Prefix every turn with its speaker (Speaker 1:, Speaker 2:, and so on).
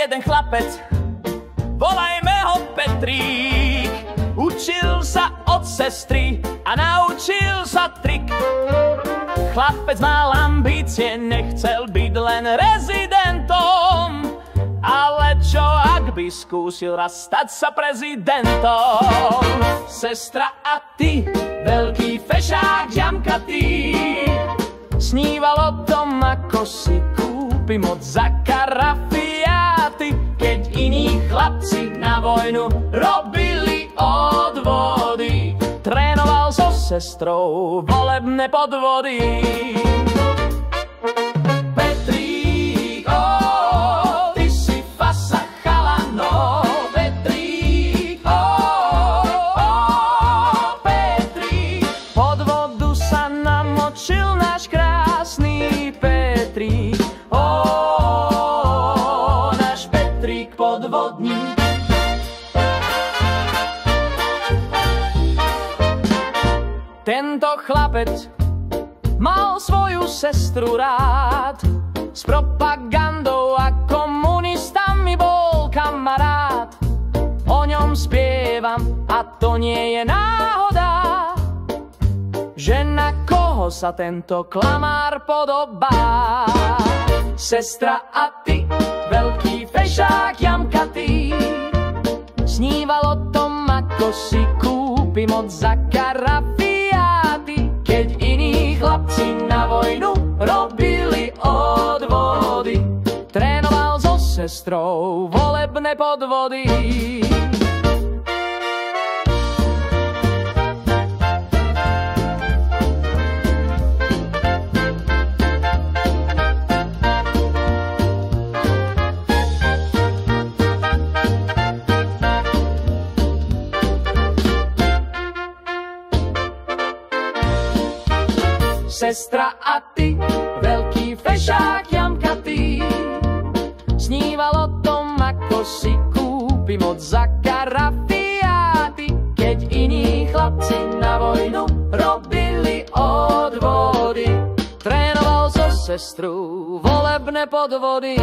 Speaker 1: jeden chlapec, volajme ho Petrík. Učil sa od sestry a naučil sa trik. Chlapec mal ambície, nechcel byť len rezidentom, ale čo ak by skúsil raz stať sa prezidentom? Sestra a ty, veľký fešák žamkatý, sníval o tom, ako si kúpi moc za karafiáty, keď iní chlapci na vojnu robili odvody. Trénoval so sestrou volebné podvody. Petrík, ty si fasa chalano. Petrík, Petrík, pod vodu sa namočil náš krásny Petrík. Náš Petrík podvodník. Tento chlapec mal svoju sestru rád, s propagandou a komunistami bol kamarát. O ňom spievam a to nie je náhoda, že na koho sa tento klamár podobá. Sestra a ty, veľký fešák jamkatý, sníval o tom, ako si kúpi moc za karafiáty, keď iní chlapci na vojnu robili odvody. Trénoval so sestrou volebné podvody. Sestra a ty, veľký fešák jamkatý, sníval o tom, ako si kúpi moc za karafiáty, keď iní chlapci na vojnu robili odvody. Trénoval so sestru volebné podvody.